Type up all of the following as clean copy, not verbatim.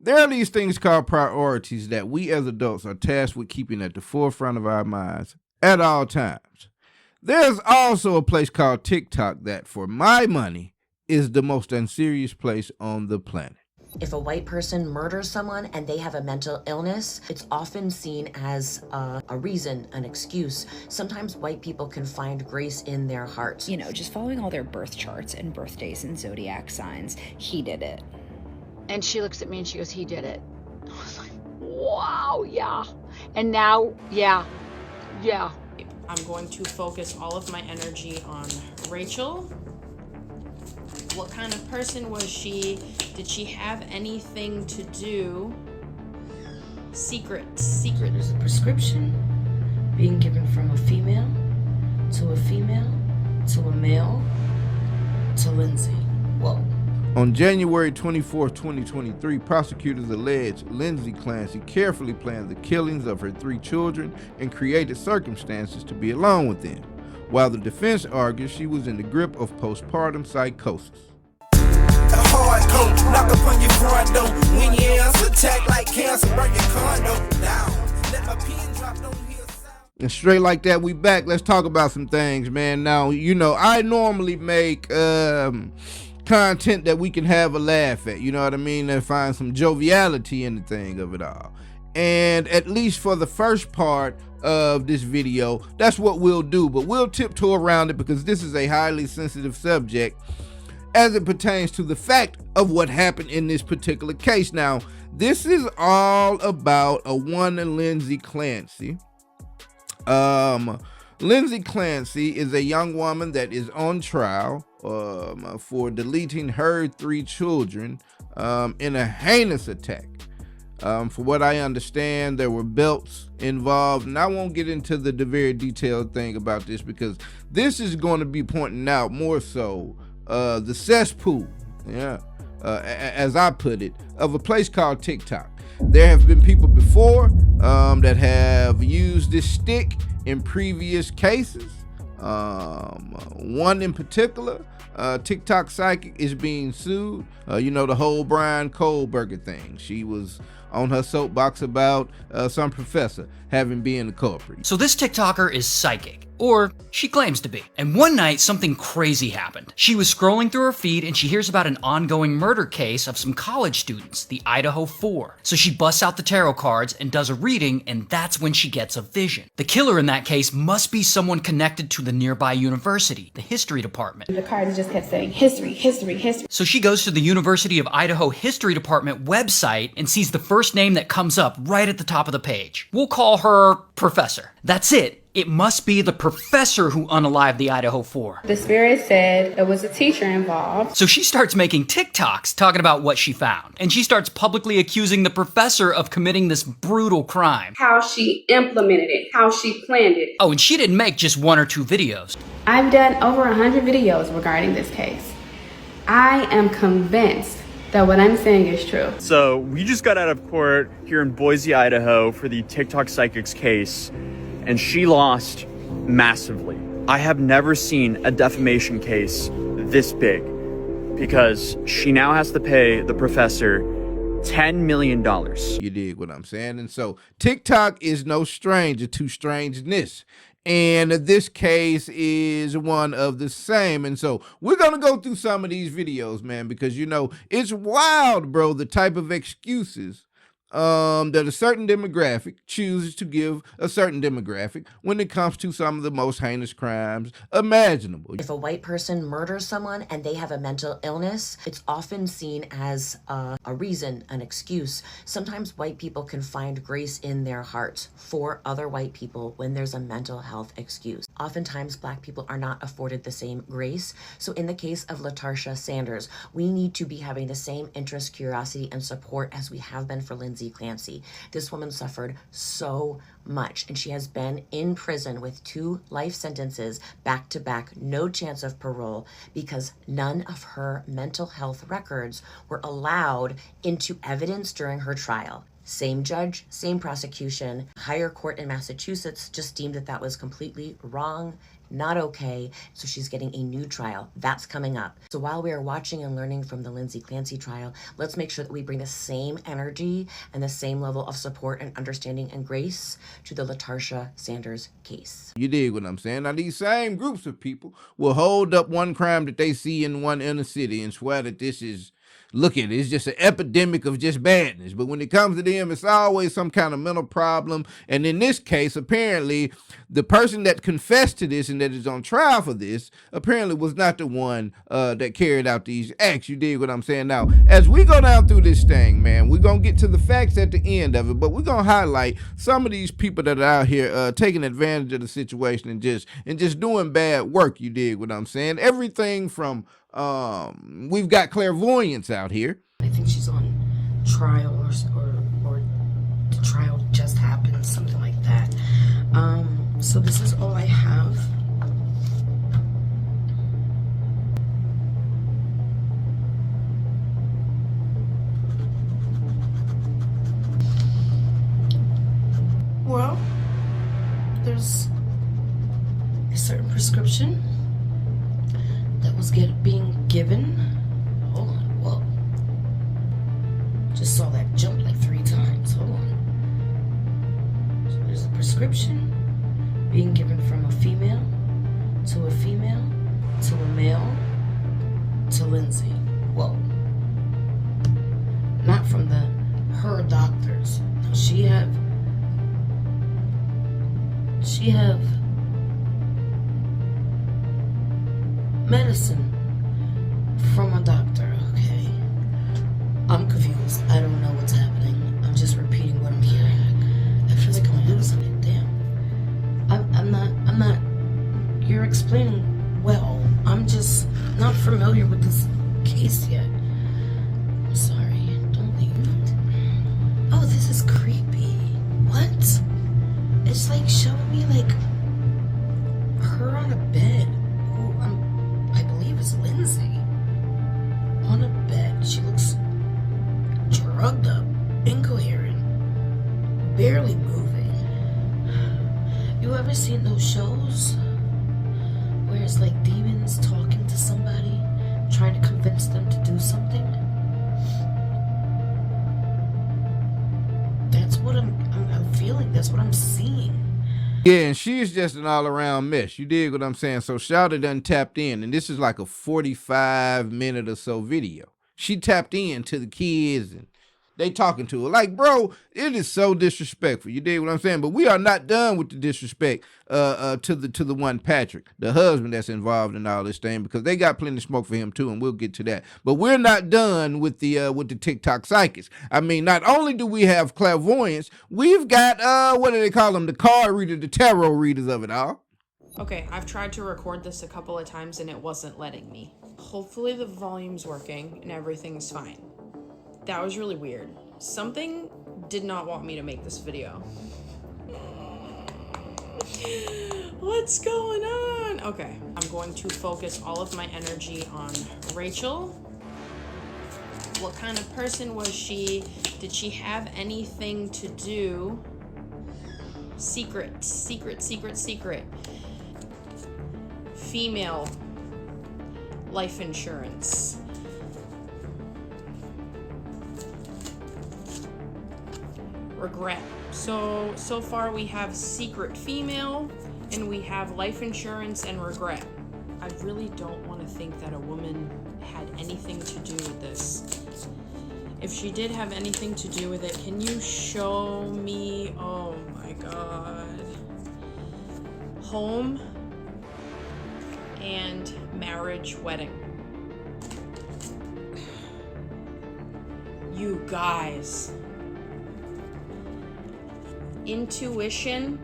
There are these things called priorities that we as adults are tasked with keeping at the forefront of our minds at all times. There's also a place called TikTok that, for my money, is the most unserious place on the planet. If a white person murders someone and they have a mental illness, it's often seen as a reason, an excuse. Sometimes white people can find grace in their heart. You know, just following all their birth charts and birthdays and zodiac signs, he did it. And she looks at me and she goes, he did it. I was like, wow, yeah. And now, yeah. I'm going to focus all of my energy on Rachel. What kind of person was she? Did she have anything to do? Secret. There's a prescription being given from a female to a female to a male to Lindsay. Whoa. On January 24, 2023, prosecutors alleged Lindsay Clancy carefully planned the killings of her 3 children and created circumstances to be alone with them, while the defense argues she was in the grip of postpartum psychosis. A hard coat, knock upon your front door. When your ass attack like cancer, burn your condo down. Let my pen drop, don't hear sound. And straight like that, we back. Let's talk about some things, man. Now, you know, I normally make content that we can have a laugh at, you know what I mean, and find some joviality in the thing of it all. And at least for the first part of this video, that's what we'll do, but we'll tiptoe around it because this is a highly sensitive subject as it pertains to the fact of what happened in this particular case. Now, this is all about a one Lindsay Clancy. Lindsay Clancy is a young woman that is on trial for deleting her 3 children in a heinous attack. For what I understand, there were belts involved, and I won't get into the very detailed thing about this because this is going to be pointing out more so the cesspool, as I put it, of a place called TikTok. There have been people before that have used this stick in previous cases. One in particular, TikTok psychic, is being sued. You know, the whole Brian Kohlberger thing. She was on her soapbox about some professor having been the culprit. So this TikToker is psychic. Or she claims to be. And one night, something crazy happened. She was scrolling through her feed and she hears about an ongoing murder case of some college students, the Idaho 4. So she busts out the tarot cards and does a reading, and that's when she gets a vision. The killer in that case must be someone connected to the nearby university, the history department. The cards just kept saying history, history, history. So she goes to the University of Idaho History Department website and sees the first name that comes up right at the top of the page. We'll call her Professor. That's it. It must be the professor who unalived the Idaho 4. The spirit said it was a teacher involved. So she starts making TikToks talking about what she found. And she starts publicly accusing the professor of committing this brutal crime. How she implemented it, how she planned it. Oh, and she didn't make just 1 or 2 videos. I've done over 100 videos regarding this case. I am convinced that what I'm saying is true. So we just got out of court here in Boise, Idaho for the TikTok psychics case. And she lost massively. I have never seen a defamation case this big because she now has to pay the professor $10 million. You dig what I'm saying? And so TikTok is no stranger to strangeness. And this case is one of the same. And so we're going to go through some of these videos, man, because, you know, it's wild, bro, the type of excuses that a certain demographic chooses to give a certain demographic when it comes to some of the most heinous crimes imaginable. If a white person murders someone and they have a mental illness, it's often seen as a reason, an excuse. Sometimes white people can find grace in their heart for other white people when there's a mental health excuse. Oftentimes, Black people are not afforded the same grace. So in the case of LaTarsha Sanders, we need to be having the same interest, curiosity, and support as we have been for Lindsay Clancy. This woman suffered so much, and she has been in prison with 2 life sentences back to back, no chance of parole, because none of her mental health records were allowed into evidence during her trial. Same judge, same prosecution. Higher court in Massachusetts just deemed that that was completely wrong not okay. So she's getting a new trial. That's coming up. So while we are watching and learning from the Lindsay Clancy trial, let's make sure that we bring the same energy and the same level of support and understanding and grace to the LaTarsha Sanders case. You dig what I'm saying? Now, these same groups of people will hold up one crime that they see in one inner city and swear that this is, look at it, it's just an epidemic of just badness. But when it comes to them, it's always some kind of mental problem. And in this case, apparently, the person that confessed to this and that is on trial for this apparently was not the one that carried out these acts. You dig what I'm saying? Now, as we go down through this thing, man, we're going to get to the facts at the end of it, but we're going to highlight some of these people that are out here taking advantage of the situation and just doing bad work. You dig what I'm saying? Everything from we've got clairvoyance out here. I think she's on trial or the trial just happened, something like that. So this is all I have. Well, there's a certain prescription that was being given. Hold on, whoa. Just saw that jump like 3 times. Hold on. So there's a prescription being given from a female to a female to a male to Lindsay. Whoa. Not from her doctors. Now she have medicine from a doctor, okay? I'm confused. I don't know what's happening. I'm just repeating what I'm hearing. I feel like I'm losing it. Damn. I'm not. You're explaining well. I'm just not familiar with this case yet. I'm sorry. Don't leave. Oh, this is creepy. What? It's like showing me like her on a bed. I believe it's Lindsay. On a bed. She looks drugged up, incoherent, barely moving. You ever seen those shows where it's like demons talking to somebody, trying to convince them to do something? That's what I'm feeling. That's what I'm seeing. Yeah, and she's just an all-around mess. You dig what I'm saying? So Shawty done tapped in, and this is like a 45-minute or so video. She tapped in to the kids, and they talking to her. Like, bro, it is so disrespectful. You dig what I'm saying? But we are not done with the disrespect to the one Patrick, the husband that's involved in all this thing, because they got plenty of smoke for him too, and we'll get to that. But we're not done with the TikTok psychics. I mean, not only do we have clairvoyance, we've got what do they call them? The card reader, the tarot readers of it all. Okay, I've tried to record this a couple of times and it wasn't letting me. Hopefully the volume's working and everything's fine. That was really weird. Something did not want me to make this video. What's going on? Okay, I'm going to focus all of my energy on Rachel. What kind of person was she? Did she have anything to do? Secret. Female life insurance. Regret. So far we have secret female and we have life insurance and regret. I really don't want to think that a woman had anything to do with this. If she did have anything to do with it, can you show me? Oh my god. Home and marriage, wedding. You guys. Intuition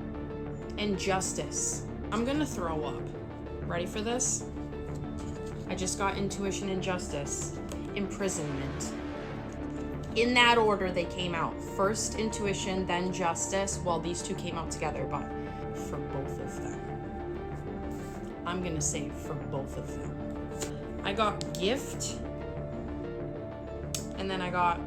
and justice. I'm gonna throw up. Ready for this? I just got intuition and justice. Imprisonment. In that order they came out. First intuition, then justice. Well, these two came out together, but for both of them. I'm gonna say for both of them. I got gift. And then I got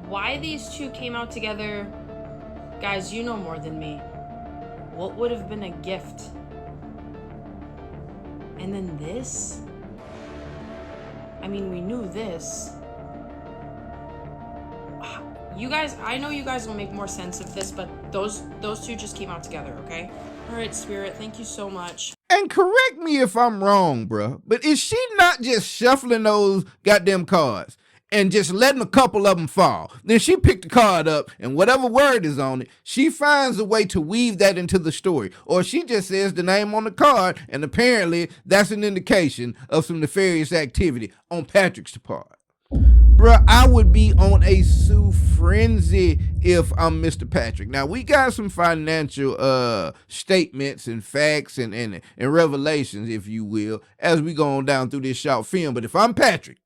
why these two came out together, guys, you know more than me. What would have been a gift? And then this? I mean, we knew this. You guys, I know you guys will make more sense of this, but those two just came out together, okay? All right, Spirit, thank you so much. And correct me if I'm wrong, bruh, but is she not just shuffling those goddamn cards and just letting a couple of them fall? Then she picked the card up, and whatever word is on it, she finds a way to weave that into the story. Or she just says the name on the card, and apparently that's an indication of some nefarious activity on Patrick's part. Bruh, I would be on a sue frenzy if I'm Mr. Patrick. Now, we got some financial statements and facts and revelations, if you will, as we go on down through this short film. But if I'm Patrick,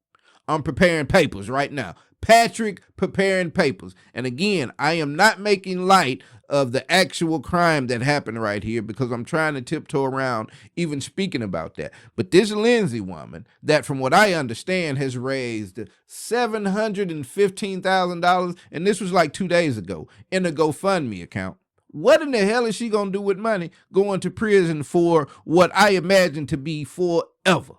I'm preparing papers right now. Patrick preparing papers. And again, I am not making light of the actual crime that happened right here because I'm trying to tiptoe around even speaking about that. But this Lindsay woman that, from what I understand, has raised $715,000, and this was like 2 days ago, in a GoFundMe account. What in the hell is she going to do with money going to prison for what I imagine to be forever?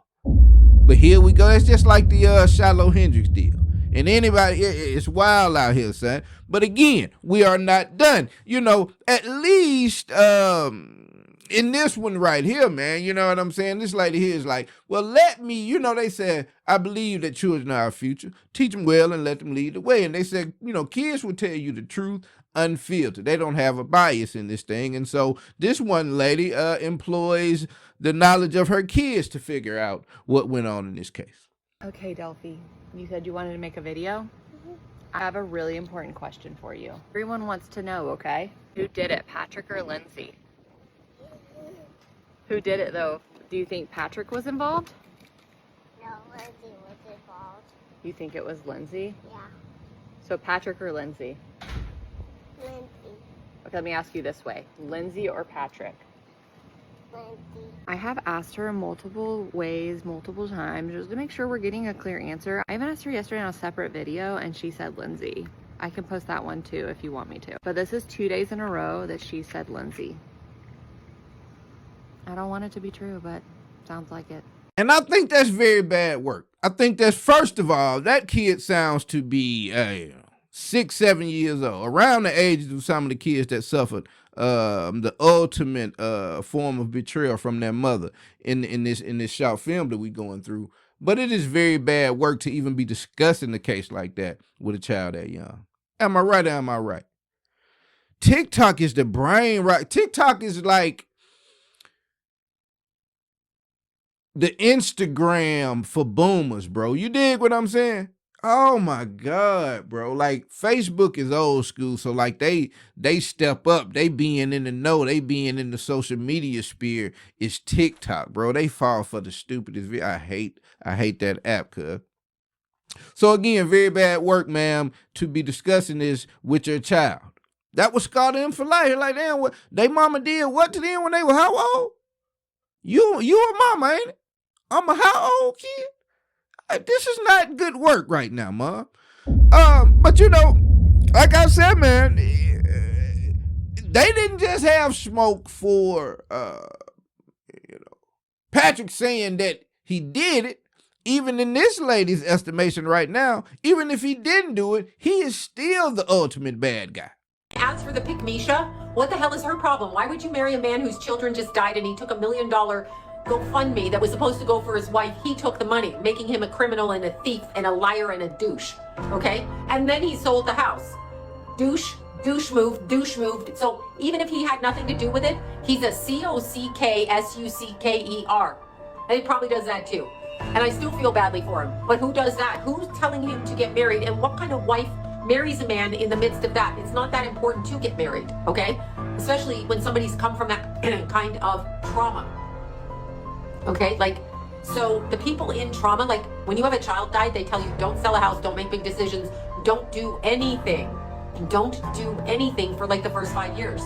But here we go. It's just like the Shiloh Hendrix deal. And anybody, it's wild out here, son. But again, we are not done. You know, at least in this one right here, man, you know what I'm saying? This lady here is like, well, let me, you know, they said, I believe that children are our future. Teach them well and let them lead the way. And they said, you know, kids will tell you the truth unfiltered. They don't have a bias in this thing. And so this one lady employs the knowledge of her kids to figure out what went on in this case. Okay, Delphi, you said you wanted to make a video? Mm-hmm. I have a really important question for you. Everyone wants to know, okay? Who did it, Patrick or Lindsay? Who did it, though? Do you think Patrick was involved? No, Lindsay was involved. You think it was Lindsay? Yeah. So Patrick or Lindsay? Lindsay. Okay, let me ask you this way. Lindsay or Patrick? Lindsay. I have asked her multiple ways, multiple times, just to make sure we're getting a clear answer. I even asked her yesterday on a separate video, and she said Lindsay. I can post that one too if you want me to. But this is 2 days in a row that she said Lindsay. I don't want it to be true, but sounds like it. And I think that's very bad work. I think that's, first of all, that kid sounds to be 6, 7 years old, around the ages of some of the kids that suffered the ultimate form of betrayal from their mother in this short film that we're going through. But it is very bad work to even be discussing a case like that with a child that young. Am I right or am I right? TikTok is the brain, right? TikTok is like the Instagram for boomers, bro. You dig what I'm saying? Oh my God, bro. Like, Facebook is old school, so like they step up. They being in the know, they being in the social media sphere. It's TikTok, bro. They fall for the stupidest video. I hate that app, cuz. So again, very bad work, ma'am, to be discussing this with your child. That was scarred in for life. Like, damn, what they mama did what to them when they were how old? You a mama, ain't it? I'm a how old kid? This is not good work right now, Mom. But you know, like I said, man, they didn't just have smoke for Patrick saying that he did it. Even in this lady's estimation right now, even if he didn't do it, he is still the ultimate bad guy. As for the pick Misha, what the hell is her problem? Why would you marry a man whose children just died and he took $1 million GoFundMe that was supposed to go for his wife? He took the money, making him a criminal and a thief and a liar and a douche, okay? And then he sold the house. Douche moved. So even if he had nothing to do with it, he's a COCKSUCKER. And he probably does that too. And I still feel badly for him. But who does that? Who's telling him to get married? And what kind of wife marries a man in the midst of that? It's not that important to get married, okay? Especially when somebody's come from that kind of trauma. Okay, like, so the people in trauma, like when you have a child die, they tell you don't sell a house, don't make big decisions, don't do anything. Don't do anything for like the first 5 years.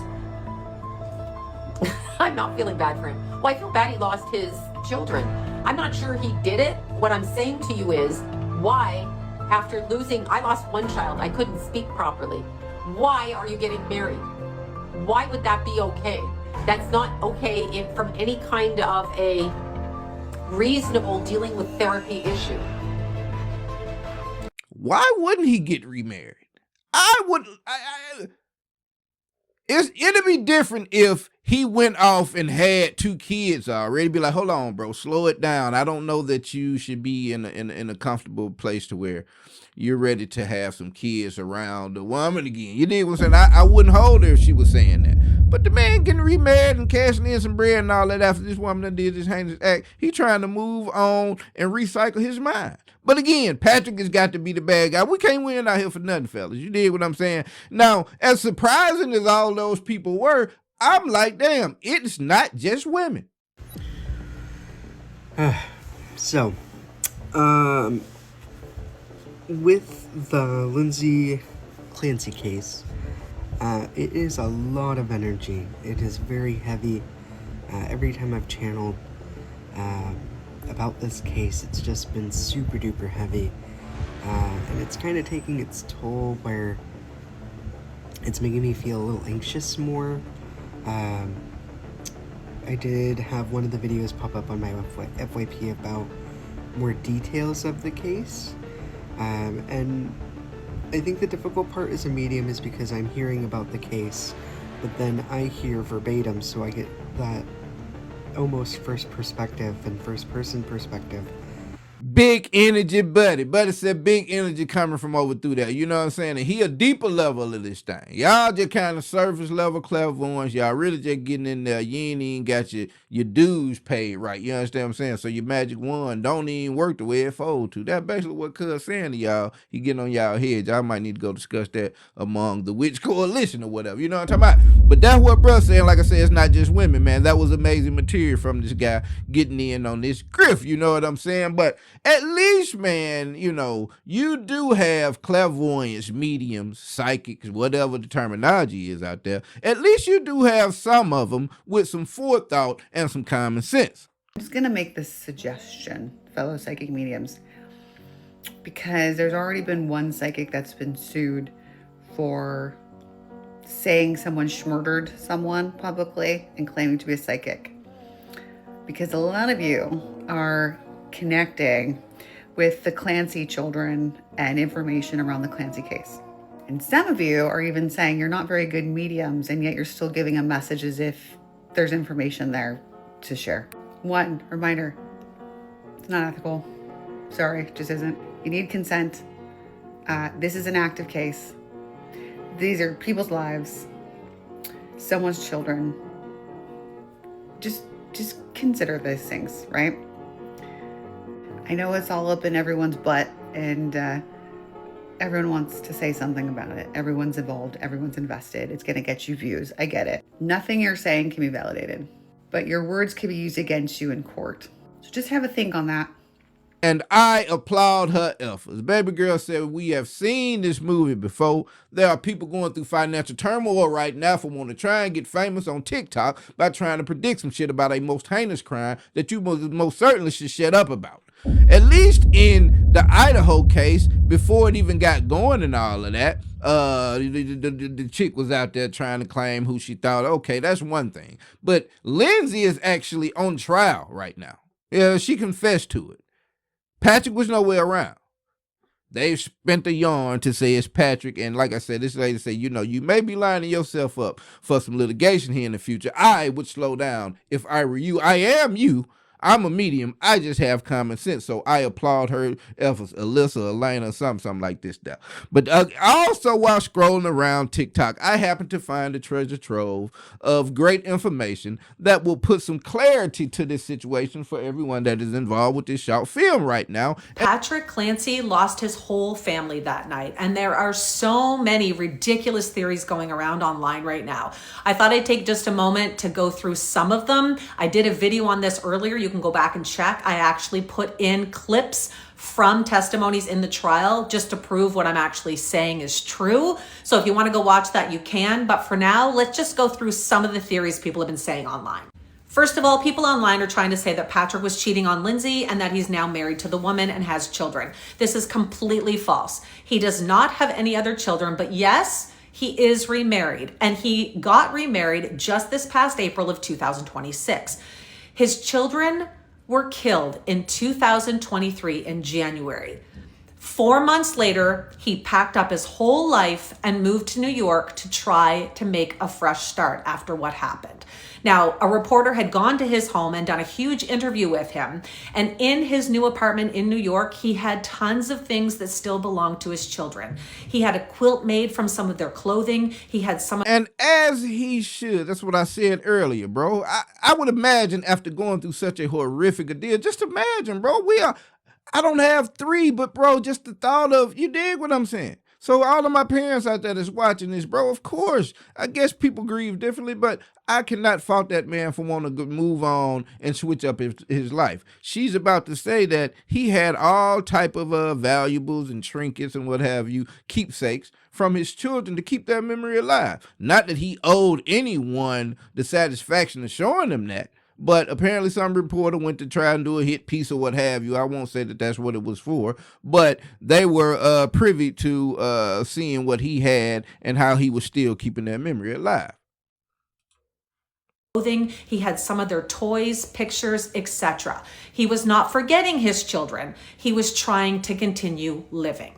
I'm not feeling bad for him. Well, I feel bad he lost his children. I'm not sure he did it. What I'm saying to you is, why, after losing, I lost one child, I couldn't speak properly. Why are you getting married? Why would that be okay? That's not okay from any kind of a reasonable dealing with therapy issue. Why wouldn't he get remarried? I would. It'd be different if he went off and had 2 kids already. Be like, hold on, bro, slow it down. I don't know that you should be in a comfortable place to where you're ready to have some kids around the woman again. You dig what I'm saying? I wouldn't hold her if she was saying that. But the man getting remarried and cashing in some bread and all that after this woman that did this heinous act, he trying to move on and recycle his mind. But again, Patrick has got to be the bad guy. We can't win out here for nothing, fellas. You dig what I'm saying? Now, as surprising as all those people were, I'm like, damn, it's not just women. So, with the Lindsay Clancy case, it is a lot of energy. It is very heavy. Every time I've channeled about this case, it's just been super duper heavy. And it's kind of taking its toll where it's making me feel a little anxious more. I did have one of the videos pop up on my FYP about more details of the case. And I think the difficult part as a medium is because I'm hearing about the case, but then I hear verbatim, so I get that almost first perspective and first person perspective. Big energy buddy. Buddy said big energy coming from over through there. You know what I'm saying? And he a deeper level of this thing. Y'all just kind of surface level clairvoyance. Y'all really just getting in there. You ain't even got your dues paid right. You understand what I'm saying? So your magic wand don't even work the way it supposed to. That's basically what Cuz saying to y'all. He getting on y'all heads. Y'all might need to go discuss that among the witch coalition or whatever. You know what I'm talking about? But that's what bruh saying. Like I said, it's not just women, man. That was amazing material from this guy getting in on this grift. You know what I'm saying? But at least, man, you know, you do have clairvoyants, mediums, psychics, whatever the terminology is out there. At least you do have some of them with some forethought and some common sense. I'm just going to make this suggestion, fellow psychic mediums, because there's already been one psychic that's been sued for saying someone murdered someone publicly and claiming to be a psychic. Because a lot of you are connecting with the Clancy children and information around the Clancy case. And some of you are even saying you're not very good mediums, and yet you're still giving a message as if there's information there to share. One reminder, it's not ethical. Sorry, it just isn't. You need consent. This is an active case. These are people's lives, someone's children. Just consider these things, right? I know it's all up in everyone's butt, and everyone wants to say something about it. Everyone's involved, everyone's invested. It's gonna get you views. I get it. Nothing you're saying can be validated, but your words can be used against you in court. So just have a think on that. And I applaud her efforts. Baby girl said, we have seen this movie before. There are people going through financial turmoil right now for wanting to try and get famous on TikTok by trying to predict some shit about a most heinous crime that you most certainly should shut up about. At least in the Idaho case, before it even got going and all of that, the chick was out there trying to claim who she thought. Okay, that's one thing. But Lindsay is actually on trial right now. Yeah, she confessed to it. Patrick was nowhere around. They've spent a yarn to say it's Patrick. And like I said, this lady said, you know, you may be lining yourself up for some litigation here in the future. I would slow down if I were you. I am you. I'm a medium. I just have common sense. So I applaud her efforts, Alyssa, Elena, something like this stuff. But also while scrolling around TikTok, I happened to find a treasure trove of great information that will put some clarity to this situation for everyone that is involved with this short film right now. Patrick Clancy lost his whole family that night, and there are so many ridiculous theories going around online right now. I thought I'd take just a moment to go through some of them. I did a video on this earlier. You can go back and check. I actually put in clips from testimonies in the trial just to prove what I'm actually saying is true. So if you want to go watch that, you can. But for now, let's just go through some of the theories people have been saying online. First of all, people online are trying to say that Patrick was cheating on Lindsay and that he's now married to the woman and has children. This is completely false. He does not have any other children, but yes, He is remarried, and he got remarried just this past April of 2026. His children were killed in 2023 in January. 4 months later, he packed up his whole life and moved to New York to try to make a fresh start after what happened. Now, a reporter had gone to his home and done a huge interview with him. And in his new apartment in New York, he had tons of things that still belonged to his children. He had a quilt made from some of their clothing. He had some. And as he should. That's what I said earlier, bro. I would imagine after going through such a horrific ordeal, just imagine, bro. I don't have three, but bro, just the thought of, you dig what I'm saying? So all of my parents out there that's watching this, bro, of course, I guess people grieve differently, but I cannot fault that man for wanting to move on and switch up his life. She's about to say that he had all type of valuables and trinkets and what have you, keepsakes from his children to keep their memory alive. Not that he owed anyone the satisfaction of showing them that, but apparently some reporter went to try and do a hit piece or what have you. I won't say that that's what it was for, but they were privy to seeing what he had and how he was still keeping their memory alive. Clothing, he had some of their toys, pictures, etc. He was not forgetting his children. He was trying to continue living.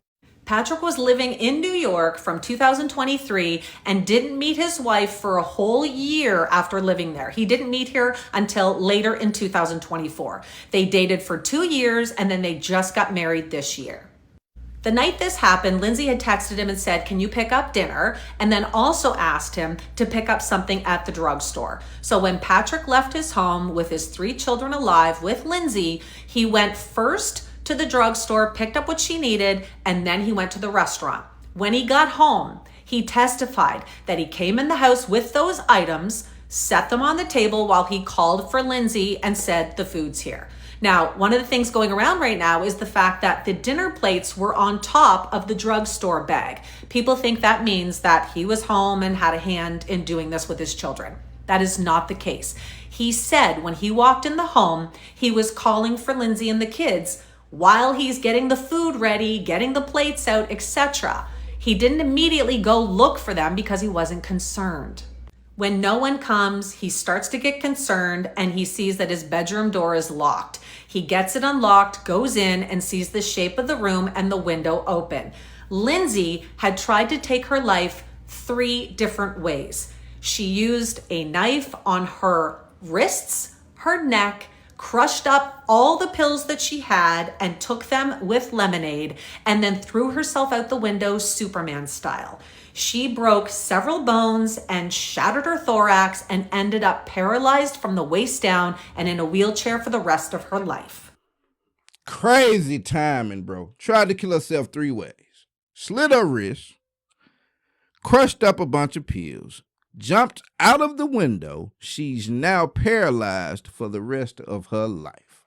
Patrick was living in New York from 2023 and didn't meet his wife for a whole year after living there. He didn't meet her until later in 2024. They dated for 2 years and then they just got married this year. The night this happened, Lindsay had texted him and said, "Can you pick up dinner?" And then also asked him to pick up something at the drugstore. So when Patrick left his home with his 3 children alive with Lindsay, he went first to the drugstore, picked up what she needed, and then he went to the restaurant. When he got home, he testified that he came in the house with those items, set them on the table while he called for Lindsay and said, "The food's here." Now, one of the things going around right now is the fact that the dinner plates were on top of the drugstore bag. People think that means that he was home and had a hand in doing this with his children. That is not the case. He said when he walked in the home, he was calling for Lindsay and the kids while he's getting the food ready, getting the plates out, etc. He didn't immediately go look for them because he wasn't concerned. When no one comes, he starts to get concerned and he sees that his bedroom door is locked. He gets it unlocked, goes in and sees the shape of the room and the window open. Lindsay had tried to take her life 3 different ways. She used a knife on her wrists, her neck, crushed up all the pills that she had and took them with lemonade, and then threw herself out the window Superman style. She broke several bones and shattered her thorax and ended up paralyzed from the waist down and in a wheelchair for the rest of her life. Crazy timing, bro. Tried to kill herself 3 ways. Slit her wrist, crushed up a bunch of pills, jumped out of the window. She's now paralyzed for the rest of her life.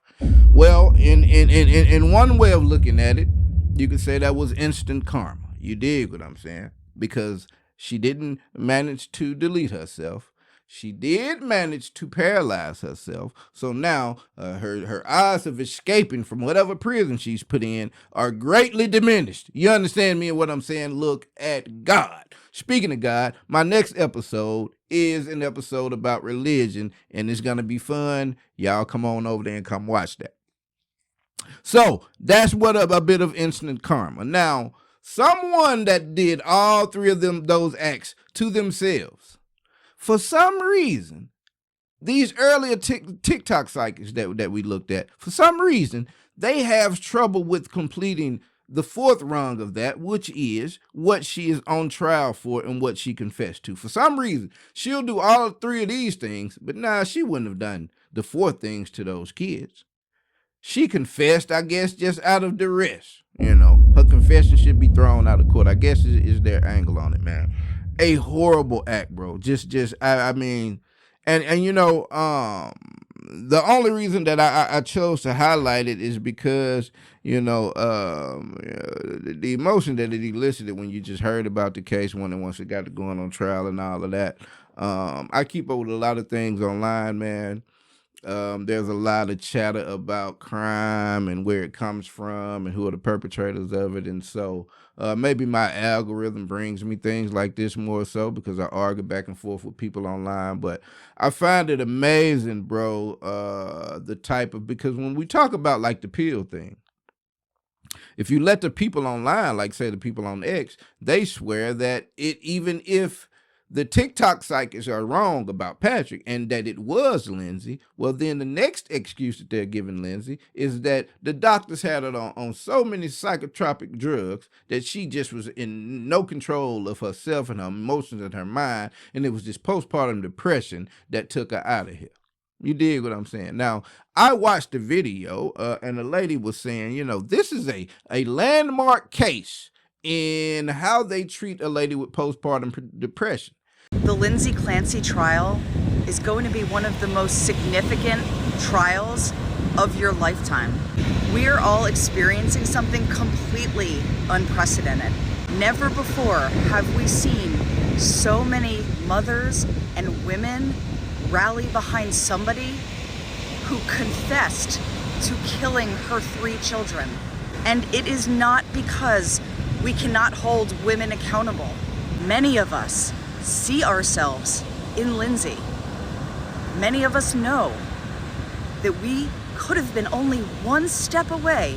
Well, in one way of looking at it, you could say that was instant karma. You dig what I'm saying? Because she didn't manage to delete herself. She did manage to paralyze herself. So now her odds of escaping from whatever prison she's put in are greatly diminished. You understand me and what I'm saying? Look at God. Speaking of God, my next episode is an episode about religion, and it's going to be fun. Y'all come on over there and come watch that. So that's what a bit of instant karma. Now, someone that did all 3 of those acts to themselves, for some reason, these earlier TikTok psychics that we looked at, for some reason, they have trouble with completing the 4th rung of that, which is what she is on trial for and what she confessed to. For some reason, she'll do all 3 of these things, but she wouldn't have done the 4th things to those kids. She confessed, I guess, just out of duress. Her confession should be thrown out of court. I guess is their angle on it, man. A horrible act, bro. I mean, the only reason that I chose to highlight it is because, the emotion that it elicited when you just heard about the case once it got to going on trial and all of that. I keep up with a lot of things online, man. There's a lot of chatter about crime and where it comes from and who are the perpetrators of it. And so maybe my algorithm brings me things like this more so because I argue back and forth with people online. But I find it amazing, bro, because when we talk about like the pill thing, if you let the people online, like say the people on X, they swear that even if the TikTok psychics are wrong about Patrick and that it was Lindsay, well, then the next excuse that they're giving Lindsay is that the doctors had her on so many psychotropic drugs that she just was in no control of herself and her emotions and her mind, and it was this postpartum depression that took her out of here. You dig what I'm saying? Now, I watched the video, and the lady was saying, this is a landmark case in how they treat a lady with postpartum depression. The Lindsay Clancy trial is going to be one of the most significant trials of your lifetime. We are all experiencing something completely unprecedented. Never before have we seen so many mothers and women rally behind somebody who confessed to killing her 3 children. And it is not because we cannot hold women accountable. Many of us see ourselves in Lindsay. Many of us know that we could have been only one step away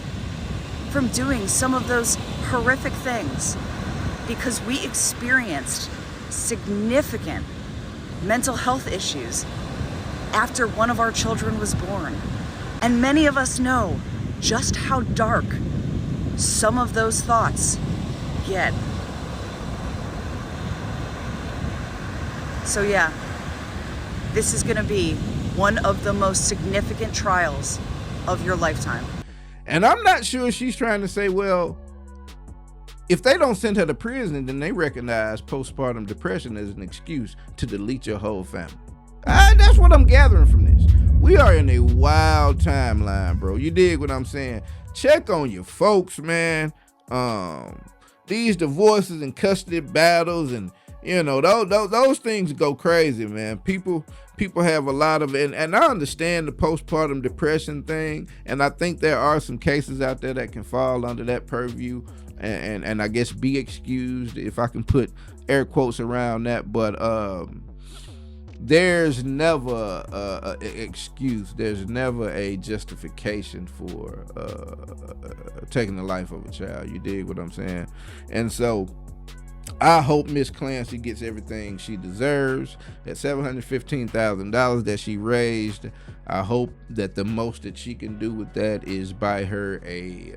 from doing some of those horrific things because we experienced significant mental health issues after one of our children was born. And many of us know just how dark some of those thoughts get. So yeah, this is gonna be one of the most significant trials of your lifetime. And I'm not sure she's trying to say, well, if they don't send her to prison, then they recognize postpartum depression as an excuse to delete your whole family. That's what I'm gathering from this. We are in a wild timeline, bro. You dig what I'm saying? Check on your folks, man. These divorces and custody battles and those things go crazy, man. People have a lot of it, and I understand the postpartum depression thing, and I think there are some cases out there that can fall under that purview and I guess be excused, if I can put air quotes around that. But there's never an excuse. There's never a justification for taking the life of a child. You dig what I'm saying? And so I hope Miss Clancy gets everything she deserves. That $715,000 that she raised, I hope that the most that she can do with that is buy her a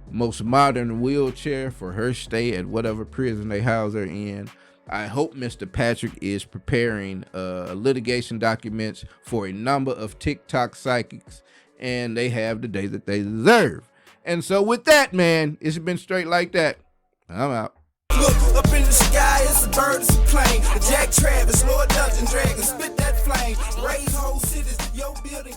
most modern wheelchair for her stay at whatever prison they house her in. I hope Mr. Patrick is preparing litigation documents for a number of TikTok psychics, and they have the day that they deserve. And so with that, man, it's been straight like that. I'm out. Look up in the sky, it's a bird, it's a plane. Jack Travis, Lord Dungeon Dragon, spit that flame. Raise whole cities, your building.